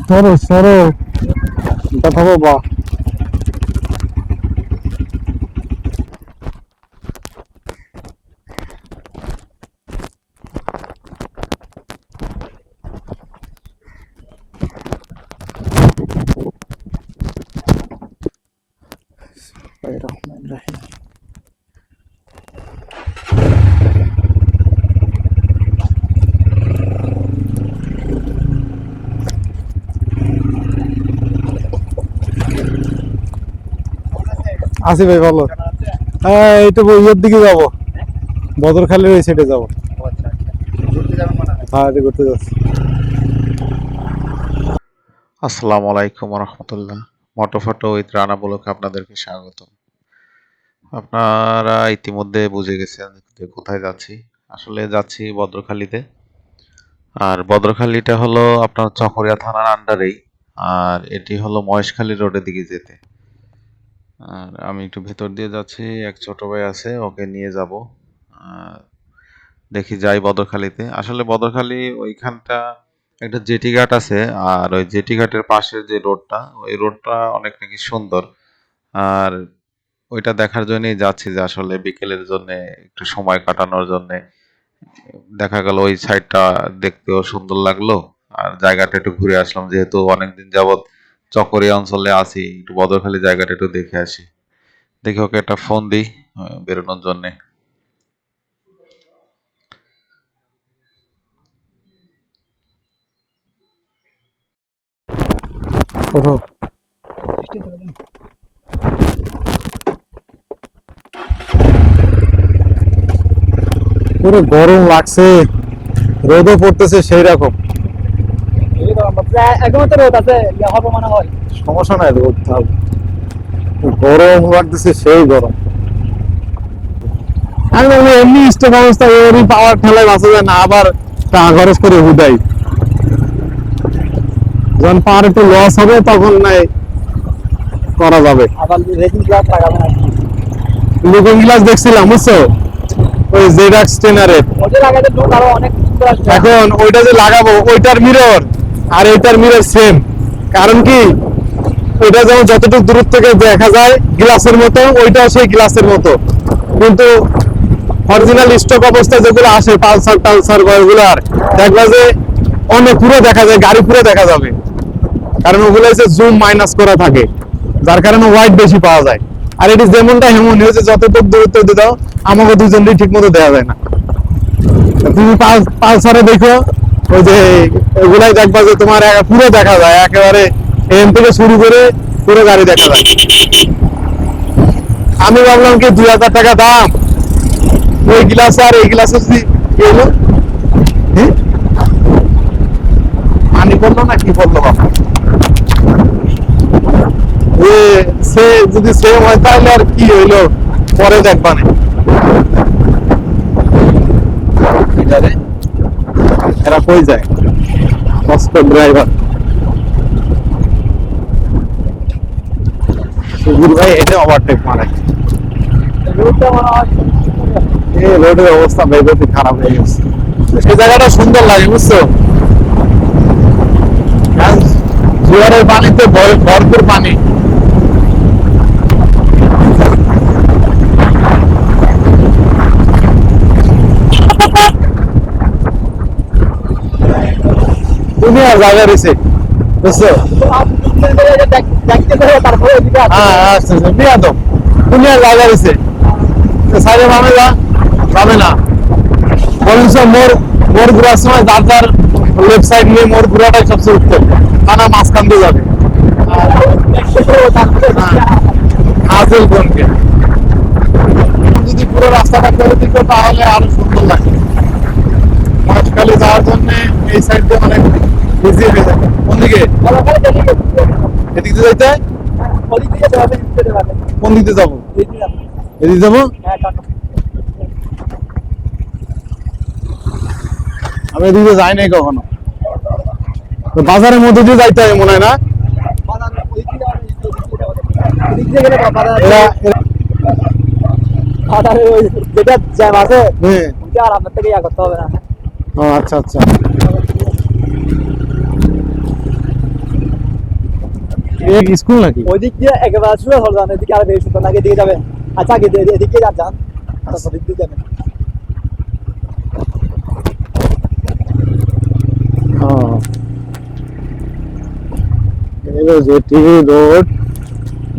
সরো সরো, কথা বাবা। আছি ভাই, ভালো। হ্যাঁ, এইটা ইয়ের দিকে যাবো, বদরখালীর ওই সাইডে যাবো। হ্যাঁ, এটা ঘুরতে যাচ্ছি। আসসালামু আলাইকুম রহমতুল্লাহ। মোটোফটো উইথ রানা ব্লকে আপনাদেরকে স্বাগত। আপনারা ইতিমধ্যে বুঝে গেছেন যে কোথায় যাচ্ছি। আসলে যাচ্ছি বদরখালীতে। আর বদরখালীটা হলো আপনার চকরিয়া থানার আন্ডারেই। আর এটি হলো মহেশখালী রোডের দিকে যেতে। আর আমি একটু ভেতর দিয়ে যাচ্ছি, এক ছোট ভাই আছে, ওকে নিয়ে যাব। দেখি যাই বদরখালীতে। আসলে বদরখালী ওইখানটা একটা জেটি ঘাট আছে, আর ওই জেটি ঘাটের পাশের যে রোডটা, ওই রোডটা অনেক নাকি সুন্দর। আর ওইটা দেখার জন্যই যাচ্ছি, যে আসলে বিকেলের জন্য একটু সময় কাটানোর জন্য দেখা গেল ওই সাইডটা দেখতেও সুন্দর লাগলো। আর জায়গাটা একটু ঘুরে আসলাম, যেহেতু অনেকদিন যাবত চকরিয়া অঞ্চলে আছি, একটু বদরখালী জায়গাটা একটু দেখে আসি। দেখি ওকে একটা ফোন দিই বেরোনোর জন্য। ওঠো। পুরো গরম লাগছে, রোদও পড়তেছে সেই রকম। একদম তো রোদ আছে, হবে মনে হয়। সমস্যা নাই, রোদ থাক, গরম লাগতেছে সেই গরম। আমি বলি এমনি স্টক অবস্থা, ওরই পাওয়ার ঠেলায় বাঁচা যায় না, আবার টাকা খরচ করে হুদাই। যখন পাওয়ার একটু লস হবে তখন নাই করা যাবে। আবার রেজিং গ্লাস লাগাবে না। লুকিং গ্লাস দেখছিলাম, বুঝছো, ওই জেডাক্স টেনারের। ওটা লাগাতে লুক আরো অনেক সুন্দর আসবে। এখন ওইটা যে লাগাবো, ওইটার মিরর আর এইটার মিরর সেম। কারণ কি, ওইটা যেমন যতটুকু দূর থেকে দেখা যায় গ্লাসের মতো, ওইটাও সেই গ্লাসের মতো, কিন্তু অরিজিনাল স্টক অবস্থায় যেগুলো আসে পালসার টালসার বা ওগুলো, আর দেখবা যে অনেক পুরো দেখা যায়, গাড়ি পুরো দেখা যাবে। কারণ ওগুলো হচ্ছে জুম মাইনাস করা থাকে, যার কারণে হোয়াইট বেশি পাওয়া যায়। আর এটি যেমনটা হেমনই হচ্ছে, যতটুকু দূরত্ব দিয়ে দাও আমাকে দুজনই ঠিক মতো দেওয়া যায় না। তুমি পালসারে দেখো, ওই যে ওগুলাই দেখবা যে তোমার পুরো দেখা যায়, একেবারে এম থেকে শুরু করে পুরো গাড়ি দেখা যায়। আমি ভাবলাম কি 2000 টাকা দাম ওই গ্লাস, আর এই গ্লাসে যদি এলো পানি পড়লো না কি পড়লো বাবা, সে যদি সেম হয় তাহলে আর কি হইলো, পরে দেখবা না। এরা কই যায় কষ্ট ড্রাইভার সুবীর ভাই, এটা ওভারটেক মারে। রোদটা মনে হয় এই রোডের অবস্থা বেগতি খারাপ হয়ে গেছে। সেই জায়গাটা সুন্দর লাগে, বুঝছো, জোয়ারের পানিতে ভরপুর পানি। তুমি আর জায়গা রয়েছে, বুঝছো। দেখতে হবে, তারপরে এদিকে আসবে। হ্যাঁ, আচ্ছা আচ্ছা, নিয়ে তো তুমি আর জায়গা রয়েছে, সাইডে মামে যাবে না। বলছ মোর মোর ঘুরার সময় যার যার লেফট সাইড নিয়ে মোর ঘুরাটাই সবচেয়ে উত্তম, তা না মাঝখান দিয়ে যাবে। দেখতে হবে, তারপরে হাজেল কোনকে যদি পুরো রাস্তাটা করে দিত তাহলে আরো সুন্দর লাগে। মহেশখালী যাওয়ার জন্য এই সাইড দিয়ে অনেক বিজি হয়ে যাবে। কোন দিকে? এদিক দিয়ে যাইতে? ওদিক থেকে যাবে, যেতে পারবে। কোন দিকে যাবো? এদিকে যাবে। এদিকে যাবো? হ্যাঁ, টাটা। আমি এদিকে যাই নাই কখনো। তো বাজারের মধ্যে দিয়ে যাইতে হবে মনে হয় না? বাজার ওদিক দিয়ে যাবে, ওদিক দিয়ে গেলে বাজার বাজারে ওই যেটা জ্যাম আছে, হ্যাঁ। ওইটা আর আপনার থেকে ইয়া করতে হবে না। ও আচ্ছা আচ্ছা। এক স্কুল নাকি? ওই দিক দিয়ে একেবারে শুরু হল যান, এদিকে আর বেশি সুন্দর, এদিকে যাবেন। আচ্ছা আগে এদিকে যান, তারপর এদিকে যাবেন। এই যেটি রোড,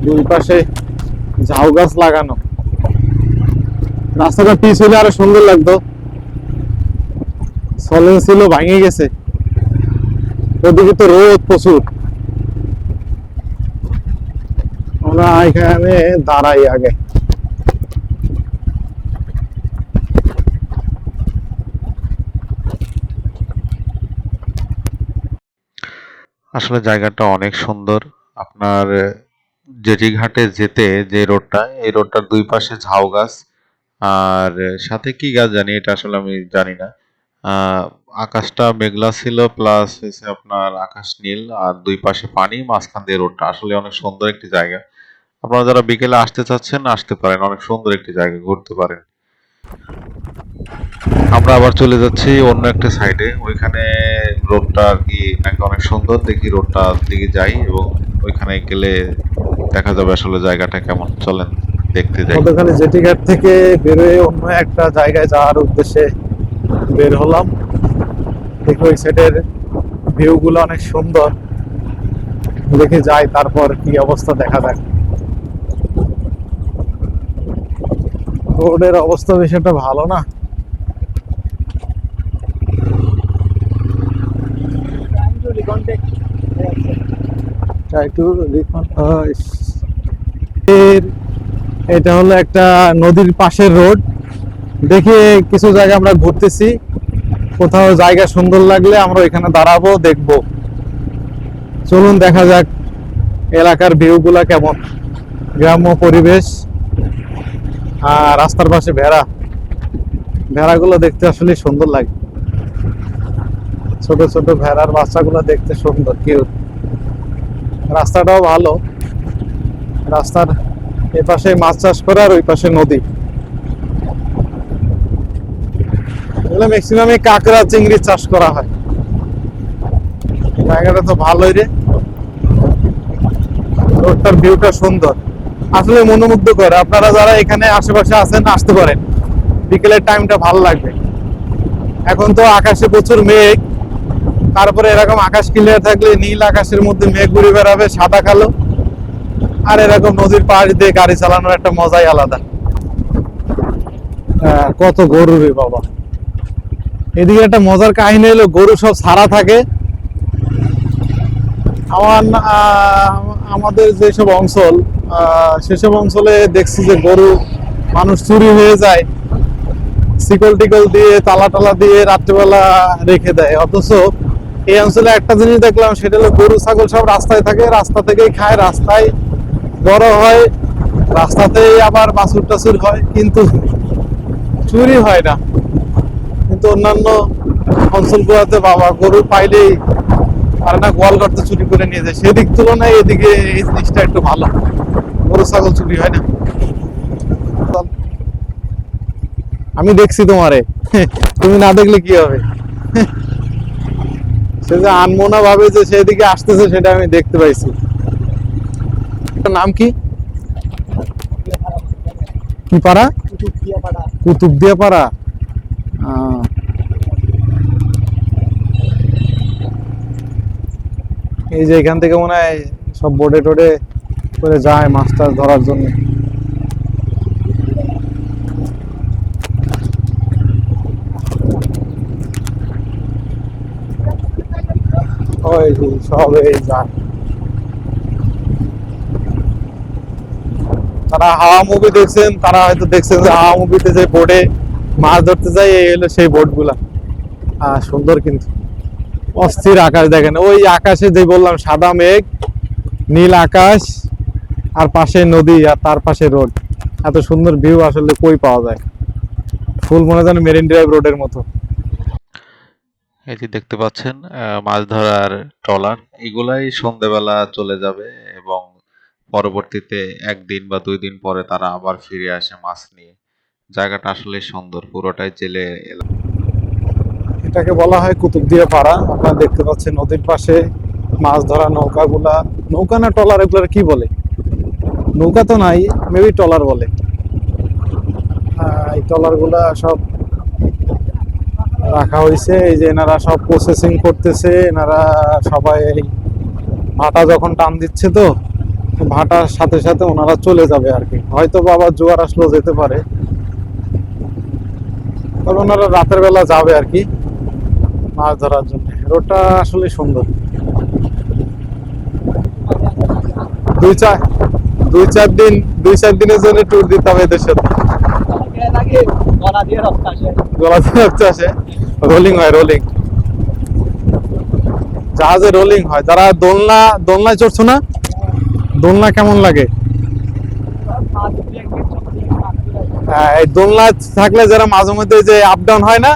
দুই পাশে ঝাউ গাছ লাগানো। রাস্তাটা পিচ হলে আরো সুন্দর লাগতো, সলেন ছিল ভাঙে গেছে। ওদিকে তো রোদ প্রচুর। আমরা এখানে দাঁড়াই আগে। আসলে জায়গাটা অনেক সুন্দর। আপনার জেটি ঘাটে যেতে যে রোডটা, এই রোডটার দুই পাশে ঝাউ গাছ, আর সাথে কি গাছ জানি, এটা আসলে আমি জানি না। আহ আকাশটা মেঘলা ছিল, প্লাস হচ্ছে আপনার আকাশ নীল, আর দুই পাশে পানি, মাঝখান দিয়ে রোডটা। আসলে অনেক সুন্দর একটি জায়গা। আপনারা যারা বিকেলে আসতে চাচ্ছেন আসতে পারেন, অনেক সুন্দর একটি জায়গা, ঘুরতে পারেন। আমরা আবার চলে যাচ্ছি অন্য একটা সাইডে, ওইখানে রোডটা আর কি নাকি অনেক সুন্দর। দেখি রোডটার দিকে যাই এবং ওইখানে গেলে দেখা যাবে আসলে জায়গাটা কেমন। চলেন দেখতে যাই। মধ্যখানে জেটি ঘাট থেকে বেরোয় অন্য একটা জায়গায় যাওয়ার উদ্দেশ্যে বের হলাম। দেখো ওই সাইডের ভিউ গুলো অনেক সুন্দর, দেখে যাই তারপর কি অবস্থা দেখা যাক। রোডের অবস্থা বেশ একটা ভালো না। Try to recon- এটা হলো একটা নদীর পাশের রোড। দেখি কিছু জায়গা আমরা ঘুরতেছি, কোথাও জায়গা সুন্দর লাগলে আমরা এখানে দাঁড়াবো, দেখবো। চলুন দেখা যাক এলাকার ভিউ গুলা কেমন, গ্রাম্য পরিবেশ। আর রাস্তার পাশে ভেড়াগুলো দেখতে আসলে সুন্দর লাগে। ছোট ছোট ভেড়ার বাচ্চাগুলো দেখতে সুন্দর, কিউট। রাস্তাটাও ভালো, রাস্তার এপাশে মাছ চাষ করে আর ওই পাশে নদী। এগুলো ম্যাক্সিমাম কাঁকড়া চিংড়ি চাষ করা হয়। জায়গাটা তো ভালোই রে, রোডটার ভিউটা সুন্দর, আসলে মনোমুগ্ধ করে। আপনারা যারা এখানে আশেপাশে আছেন আসতে পারেন, বিকেলের টাইমটা ভালো লাগবে। এখন তো আকাশে প্রচুর মেঘ, তারপরে এরকম আকাশ ক্লিয়ার থাকলে নীল আকাশের মধ্যে মেঘ ঘুরে বেড়াবে সাদা কালো, আর এরকম নদীর পাশ দিয়ে গাড়ি চালানোর একটা মজাই আলাদা। কত গরু রে বাবা! এদিকে একটা মজার কাহিনী হলো, গরু সব ছাড়া থাকে। আমাদের যেসব অঞ্চল, সেসব অঞ্চলে দেখছি যে গরু মানুষ চুরি হয়ে যায়, শিকল টিকল দিয়ে তালা টালা দিয়ে রাত্রিবেলা রেখে দেয়। অথচ এই অঞ্চলে একটা জিনিস দেখলাম, সেটা হলো গরু ছাগল সব রাস্তায় থাকে, রাস্তা থেকেই খায়, রাস্তায় বড় হয়, রাস্তাতেই আবার বাছুর টাছুর হয়, কিন্তু চুরি হয় না। কিন্তু অন্যান্য অঞ্চলগুলোতে বাবা গরু পাইলেই আর না গোয়াল করতে চুরি করে নিয়ে যায়। সেদিক তুলনায় এদিকে এই জিনিসটা একটু ভালো, গরু ছাগল চুরি হয় না। আমি দেখছি তোমারে, তুমি না দেখলে কি হবে? সে যে আনমনা ভাবে যে সেদিকে আসতেছে, সেটা আমি দেখতে পাইছি। নাম কি? কি পাড়া? কুতুবদিয়া পাড়া। এই যে এখান থেকে মনে হয় সব বোটে টোটে করে যায় মাছ টাছ ধরার জন্য। ওই যে সব এই যায়। তারা হাওয়া মুভি দেখছেন, তারা হয়তো দেখছেন যে হাওয়া মুভিতে যে বোটে মাছ ধরতে যায়, এই হলো সেই বোট গুলা। সুন্দর, কিন্তু অস্থির আকাশ দেখেন। ওই আকাশে যে বললাম সাদা মেঘ, নীল আকাশ, আর পাশে নদী, আর তার পাশে রোড। এত সুন্দর ভিউ আসলে কই পাওয়া যায়? ফুল মনে যেন মেরিন ড্রাইভ রোডের মতো। এই যে দেখতে পাচ্ছেন মাছ ধরার ট্রলার, এগুলাই সন্ধ্যেবেলা চলে যাবে এবং পরবর্তীতে একদিন বা 2 দিন পরে তারা আবার ফিরে আসে মাছ নিয়ে। জায়গাটা আসলে সুন্দর, পুরোটাই জেলে এলাকা। এটাকে বলা হয় কুতুবদিয়া পাড়া। আপনারা দেখতে পাচ্ছেন নদীর পাশে মাছ ধরা নৌকাগুলা, নৌকা না ট্রলার এগুলো কি বলে, নৌকা তো নাই, মেবি ট্রলার বলে। এই ট্রলার গুলা সব রাখা হয়েছে, এই যে এনারা সব প্রসেসিং করতেছে, এনারা সবাই এই ভাটা যখন টান দিচ্ছে তো ভাটার সাথে সাথে ওনারা চলে যাবে আর কি, হয়তো বাবা জোয়ার আসলেও যেতে পারে, তবে ওনারা রাতের বেলা যাবে আর কি মাছ ধরার জন্য। রোডটা আসলে সুন্দর। দুই চার দুই চার দিন 2-4 দিনের জন্য ট্যুর দিতে হবে এদের সাথে। নাকি গলা দিয়ে রক্ত আসে। গলা দিয়ে রক্ত আসে, রোলিং হয়, রোলিং জাহাজে রোলিং হয়। যারা দোলনায় চড়ছো না, দোলনা কেমন লাগে? হ্যাঁ, এই দোলনায় থাকলে যারা মাঝে মধ্যে যে আপ ডাউন হয় না,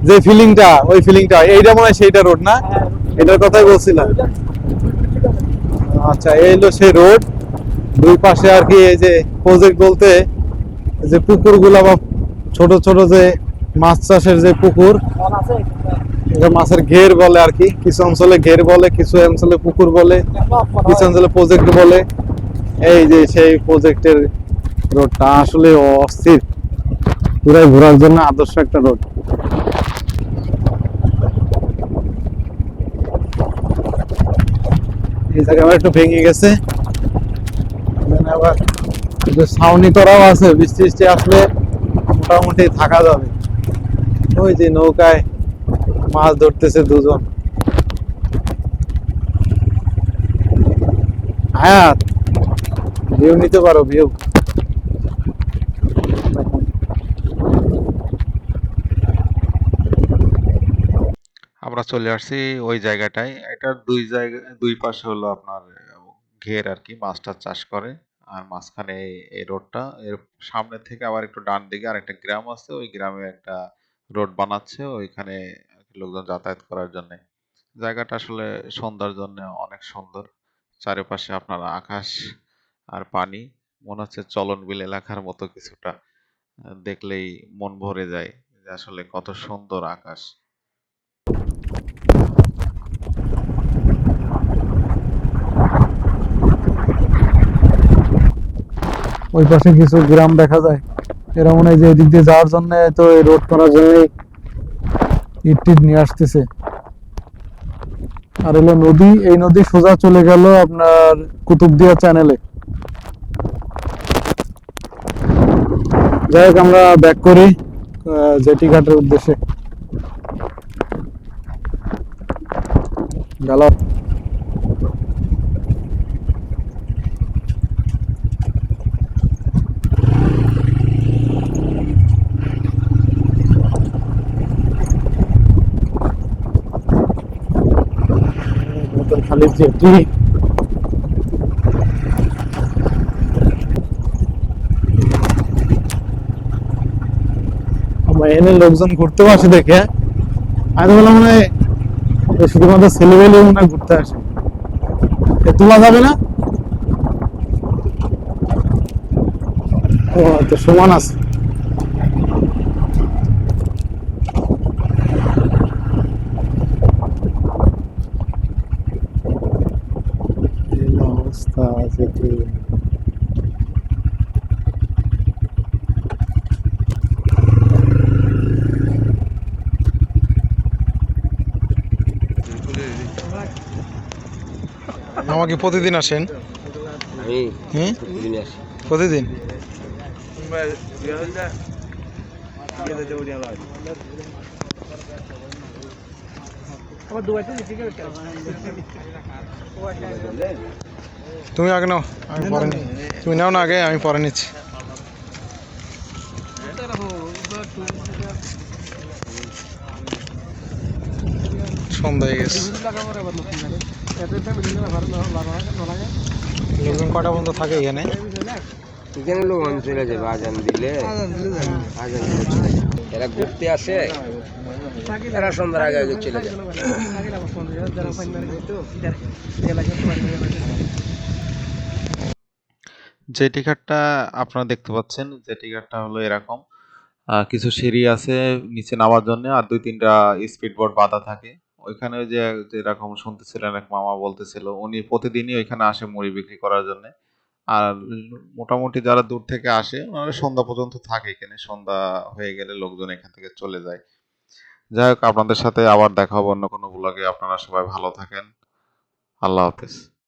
যে ফিলিংটা, ওই ফিলিংটা এইটা মনে হয় সেইটা রোড না, এটার কথাই বলছিলাম। আচ্ছা, এই হলো সেই রোড। দুই পাশে আর কি এই যে প্রজেক্ট বলতে যে পুকুর গুলা বা ছোট ছোট যে মাছ চাষের যে পুকুর, এটা মাছের ঘের বলে আর কি, কিছু অঞ্চলে ঘের বলে, কিছু অঞ্চলে পুকুর বলে, কিছু অঞ্চলে প্রজেক্ট বলে। এই যে সেই প্রজেক্টের রোডটা আসলে অস্থির, পুরাই ঘোরার জন্য আদর্শ একটা রোড। এই জায়গা আবার একটু ভেঙে গেছে, এখানে আবার যে ছাউনি করাও আছে, বৃষ্টি বৃষ্টি আসলে মোটামুটি থাকা যাবে। ওই যে নৌকায় মাছ ধরতেছে দুজন। হ্যাঁ, ভিউ নিতে পারো, ভিউ। আমরা চলে আসছি ওই জায়গাটায়। এটার দুই পাশে হলো আপনার ঘের আর কি, মাছ টাছ চাষ করে। আর মাঝখানে এই রোডটা, এর সামনে থেকে আবার একটু ডান দিকে আর একটা গ্রাম আছে, ওই গ্রামে একটা রোড বানাচ্ছে ওইখানে আর কি লোকজন যাতায়াত করার জন্য। জায়গাটা আসলে সন্ধ্যার জন্য অনেক সুন্দর। চারিপাশে আপনার আকাশ আর পানি, মনে হচ্ছে চলনবিল এলাকার মতো কিছুটা। দেখলেই মন ভরে যায় যে আসলে কত সুন্দর আকাশ। ওই পাশে কিছু গ্রাম দেখা যায়, এরা মনে হয় যে এদিক দিয়ে যাওয়ার জন্য তো এই রোড করার জন্য ইট টিট নিয়ে আসতেছে। আর হলো নদী, এই নদী সোজা চলে গেল আপনার কুতুবদিয়া চ্যানেলে। যাই হোক, আমরা ব্যাক করি জেটি ঘাটের উদ্দেশ্যে। গেল। খালি জেটি, এনে লোকজন ঘুরতেও আসে দেখে, আমি বললাম মানে শুধুমাত্র ছেলেবেলে মনে হয় ঘুরতে আসে। তোলা যাবে না? ও, তো সমান আছে। এই অবস্থা যেটি আমাকে প্রতিদিন আসেন? হ্যাঁ, প্রতিদিন। তুমি আগে নাও, আমি পরে নি। তুমি নাও না আগে, আমি পরে নিচ্ছি। সন্ধ্যা হয়ে গেছে, লোকজন কটা পর্যন্ত থাকে এখানে? এখানে লোক চলে যাবে আজান দিলে, আজান দিলে চলে যাবে। এরা ঘুরতে আসে, এরা সন্ধ্যার আগে আগে চলে যাবে। জেটি ঘাটটা আপনারা দেখতে পাচ্ছেন, জেটি ঘাটটা হলো এরকম। কিছু সিঁড়ি আছে নিচে নামার জন্য, আর 2-3টা স্পিড বোট বাঁধা থাকে। ওইখানে ওই যে যেরকম শুনতেছিলেন এক মামা বলতেছিল উনি প্রতিদিনই ওইখানে আসে মুড়ি বিক্রি করার জন্য। আর মোটামুটি যারা দূর থেকে আসে ওনারা সন্ধ্যা পর্যন্ত থাকে এখানে, সন্ধ্যা হয়ে গেলে লোকজন এখান থেকে চলে যায়। যাই হোক, আপনাদের সাথে আবার দেখা হবে অন্য কোনো ব্লগে। আপনারা সবাই ভালো থাকেন। আল্লাহ হাফেজ।